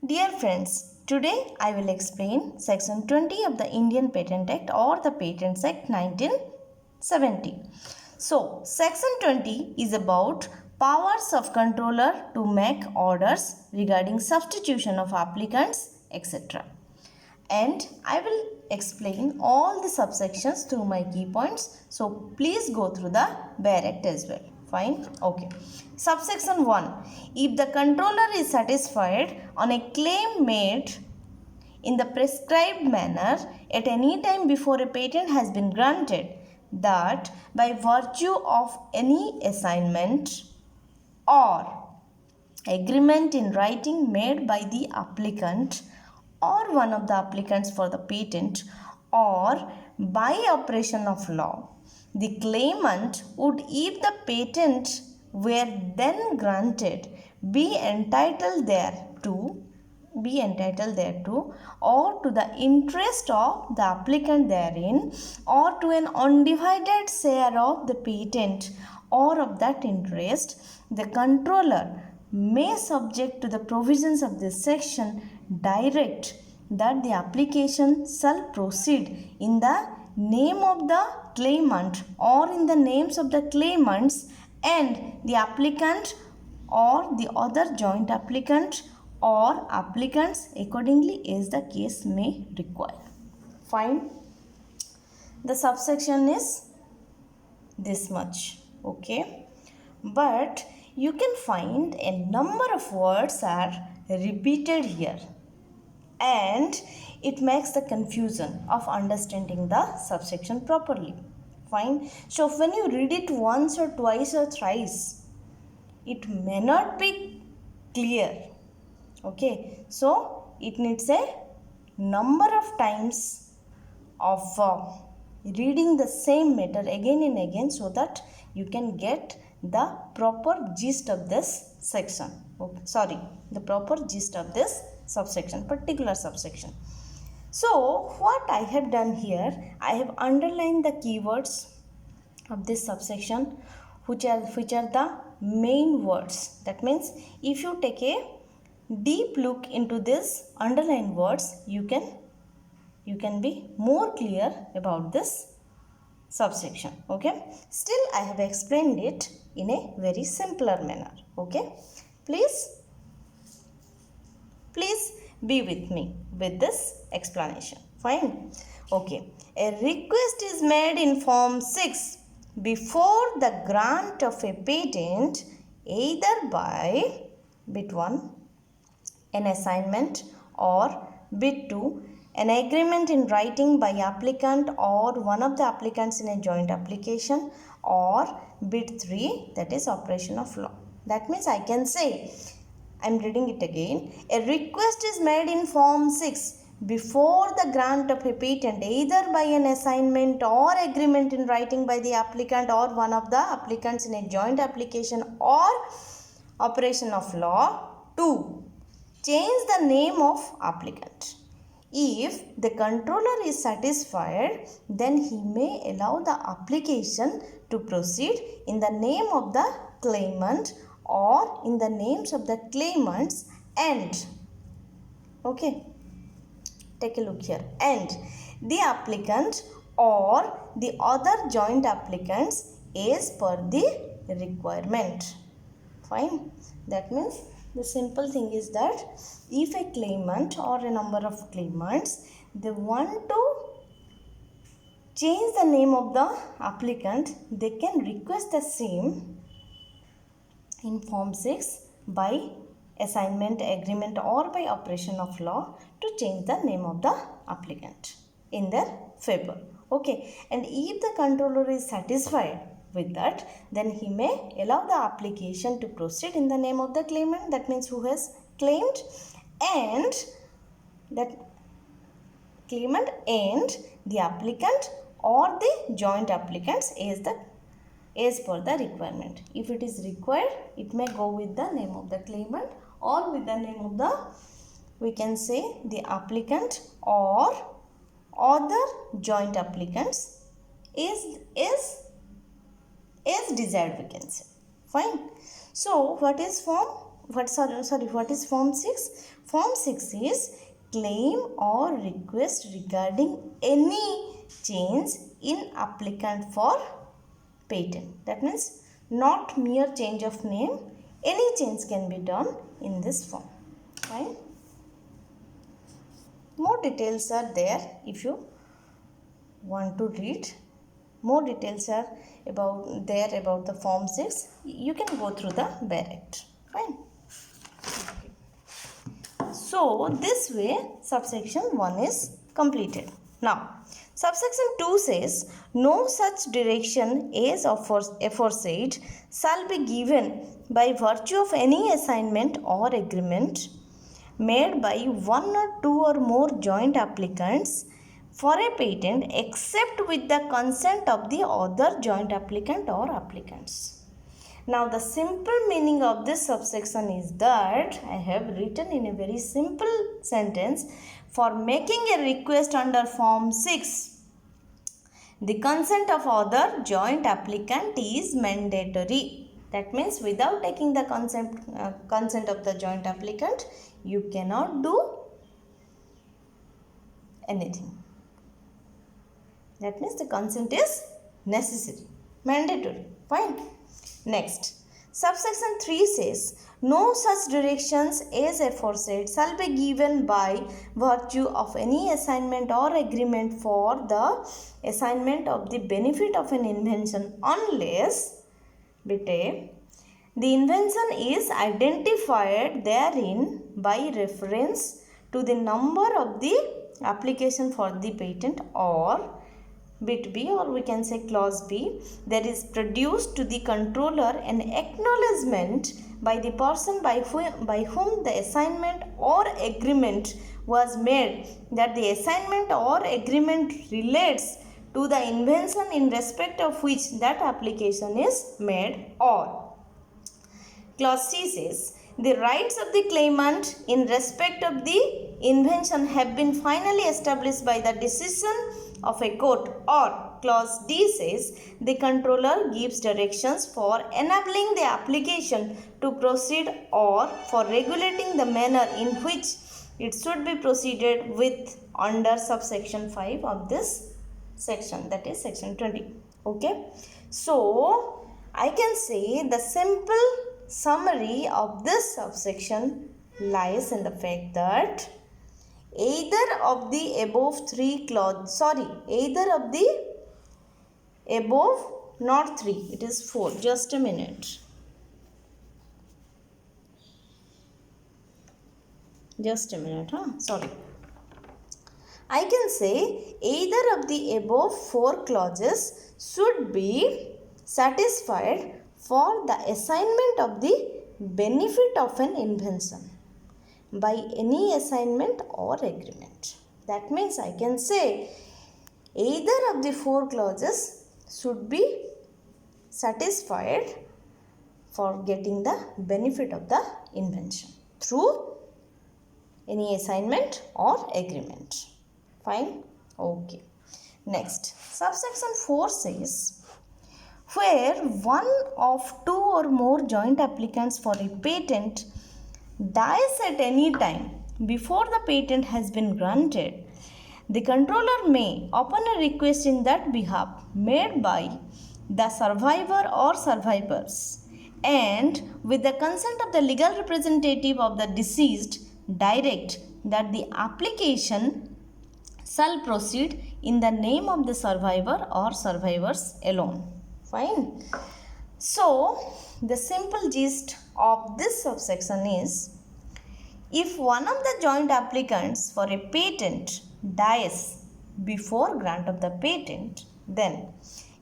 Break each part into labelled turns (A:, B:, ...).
A: Dear friends, today I will explain Section 20 of the Indian Patent Act or the Patents Act 1970. So, Section 20 is about powers of controller to make orders regarding substitution of applicants, etc. And I will explain all the subsections through my key points. So, please go through the bare act as well. Fine. Okay. Subsection 1. If the controller is satisfied on a claim made in the prescribed manner at any time before a patent has been granted, that by virtue of any assignment or agreement in writing made by the applicant or one of the applicants for the patent or by operation of law, the claimant would, if the patent were then granted, be entitled thereto or to the interest of the applicant therein or to an undivided share of the patent or of that interest. The controller may, subject to the provisions of this section, direct that the application shall proceed in the name of the claimant or in the names of the claimants and the applicant or the other joint applicant or applicants accordingly as the case may require. Fine. The subsection is this much. Okay. But you can find a number of words are repeated here and it makes the confusion of understanding the subsection properly. Fine. So when you read it once or twice or thrice, it may not be clear. Okay. So it needs a number of times of reading the same matter again and again so that you can get the proper gist of this section. Okay, the proper gist of this subsection, particular subsection. So what I have done here, I have underlined the keywords of this subsection which are the main words. That means if you take a deep look into these underlined words, you can be more clear about this subsection. Okay, still I have explained it in a very simpler manner. Okay, please be with me with this explanation. Fine. Okay, a request is made in form 6 before the grant of a patent either by bit 1 an assignment or bit 2 an agreement in writing by applicant or one of the applicants in a joint application or bit 3 that is operation of law. That means I can say, I am reading it again, a request is made in form 6 before the grant of a patent either by an assignment or agreement in writing by the applicant or one of the applicants in a joint application or operation of law to change the name of applicant. If the controller is satisfied, then he may allow the application to proceed in the name of the claimant or in the names of the claimants and, okay, take a look here, and the applicant or the other joint applicants as per the requirement. Fine. That means the simple thing is that if a claimant or a number of claimants, they want to change the name of the applicant, they can request the same in form 6 by assignment, agreement or by operation of law to change the name of the applicant in their favor. Okay, and if the controller is satisfied with that, then he may allow the application to proceed in the name of the claimant, that means who has claimed, and that claimant and the applicant or the joint applicants as per the requirement. If it is required, it may go with the name of the claimant or with the name of the, we can say, the applicant or other joint applicants is desired, we can say. Fine. So what is form what is Form 6? Form 6 is claim or request regarding any change in applicant for patent. That means not mere change of name, any change can be done in this form. Fine. More details are there. If you want to read, more details are about the Form 6. You can go through the bare act. Fine. So this way subsection 1 is completed. Now subsection 2 says no such direction as aforesaid shall be given by virtue of any assignment or agreement made by one or two or more joint applicants for a patent except with the consent of the other joint applicant or applicants. Now the simple meaning of this subsection is that I have written in a very simple sentence, for making a request under Form 6, the consent of other joint applicant is mandatory. That means without taking the consent of the joint applicant, you cannot do anything. That means the consent is necessary, mandatory. Fine. Next, subsection 3 says, no such directions as aforesaid shall be given by virtue of any assignment or agreement for the assignment of the benefit of an invention unless, the invention is identified therein by reference to the number of the application for the patent, or bit B, or we can say clause B, there is produced to the controller an acknowledgement by the person by whom the assignment or agreement was made that the assignment or agreement relates to the invention in respect of which that application is made, or clause C says the rights of the claimant in respect of the invention have been finally established by the decision of a court, or clause D says the controller gives directions for enabling the application to proceed or for regulating the manner in which it should be proceeded with under subsection 5 of this section, that is section 20. Okay, so I can say the simple summary of this subsection lies in the fact that either of the above not 3, it is 4, just a minute, I can say either of the above 4 clauses should be satisfied for the assignment of the benefit of an invention by any assignment or agreement. That means I can say either of the 4 clauses should be satisfied for getting the benefit of the invention through any assignment or agreement. Fine. Okay. Next, subsection 4 says, where one of 2 or more joint applicants for a patent dies at any time before the patent has been granted, the controller may, upon a request in that behalf made by the survivor or survivors, and with the consent of the legal representative of the deceased, direct that the application shall proceed in the name of the survivor or survivors alone. Fine. So, the simple gist of this subsection is, if one of the joint applicants for a patent dies before grant of the patent, then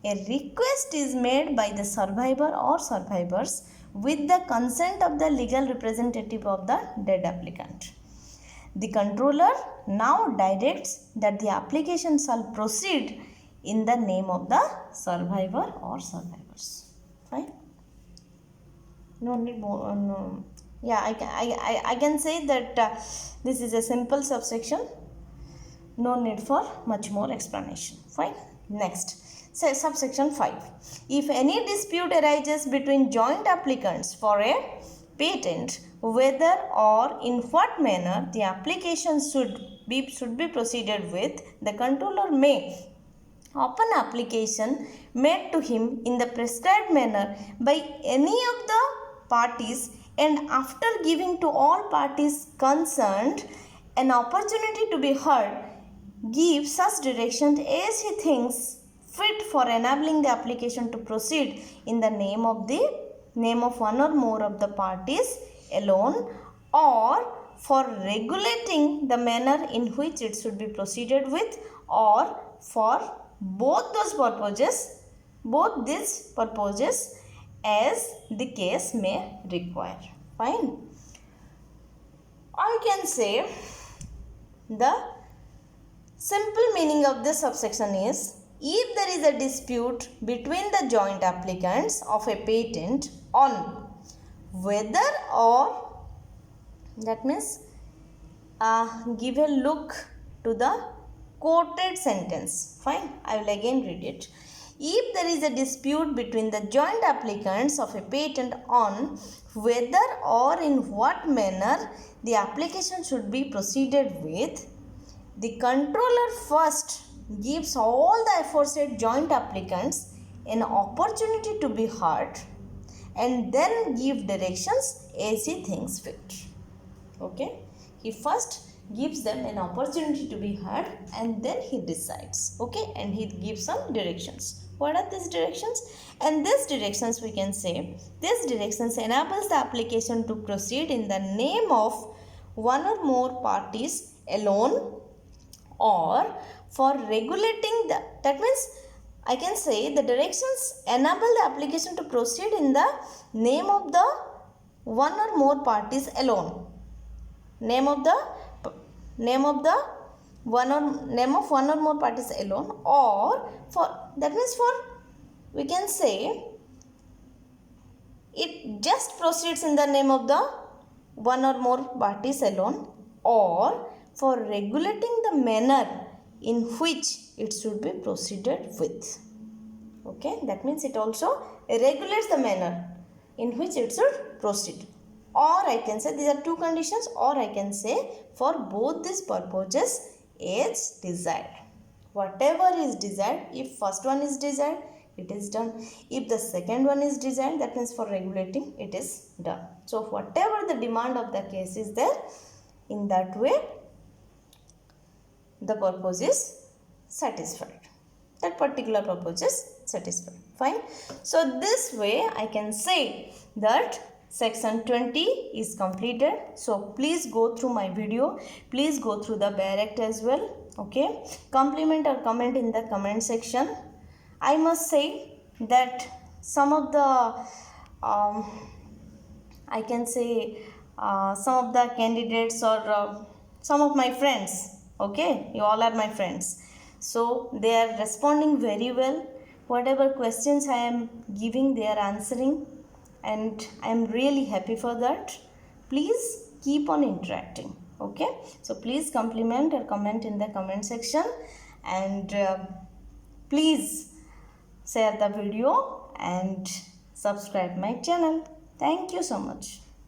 A: a request is made by the survivor or survivors with the consent of the legal representative of the dead applicant. The controller now directs that the application shall proceed in the name of the survivor or survivors. Fine. No need more. No. Yeah, I can say that this is a simple subsection. No need for much more explanation. Fine. Next, say subsection 5. If any dispute arises between joint applicants for a patent whether or in what manner the application should be proceeded with, the controller may, upon application made to him in the prescribed manner by any of the parties, and after giving to all parties concerned an opportunity to be heard, give such direction as he thinks fit for enabling the application to proceed in the name of one or more of the parties alone, or for regulating the manner in which it should be proceeded with, or for both these purposes as the case may require. Fine. I can say the simple meaning of this subsection is, if there is a dispute between the joint applicants of a patent on whether or, that means give a look to the quoted sentence. Fine, I will again read it. If there is a dispute between the joint applicants of a patent on whether or in what manner the application should be proceeded with, the controller first gives all the aforesaid joint applicants an opportunity to be heard and then give directions as he thinks fit. Okay, he first gives them an opportunity to be heard and then he decides. Okay, and he gives some directions. What are these directions? And these directions, we can say, these directions enables the application to proceed in the name of one or more parties alone, or for regulating the, that means I can say the directions enable the application to proceed in the name of the one or more parties alone. Name of one or more parties alone, or for, that means for, we can say it just proceeds in the name of the one or more parties alone, or for regulating the manner in which it should be proceeded with. Okay, that means it also regulates the manner in which it should proceed. Or I can say these are two conditions, or I can say for both these purposes as desired. Whatever is desired, if first one is desired, it is done. If the second one is desired, that means for regulating, it is done. So whatever the demand of the case is there, in that way the purpose is satisfied. That particular purpose is satisfied. Fine. So this way I can say that section 20 is completed. So please go through my video. Please go through the bare act as well. Okay. Compliment or comment in the comment section. I must say that some of the I can say some of the candidates or some of my friends, okay, you all are my friends, so they are responding very well. Whatever questions I am giving, they are answering, and I am really happy for that. Please keep on interacting. Okay, so please compliment or comment in the comment section, and please share the video and subscribe my channel. Thank you so much.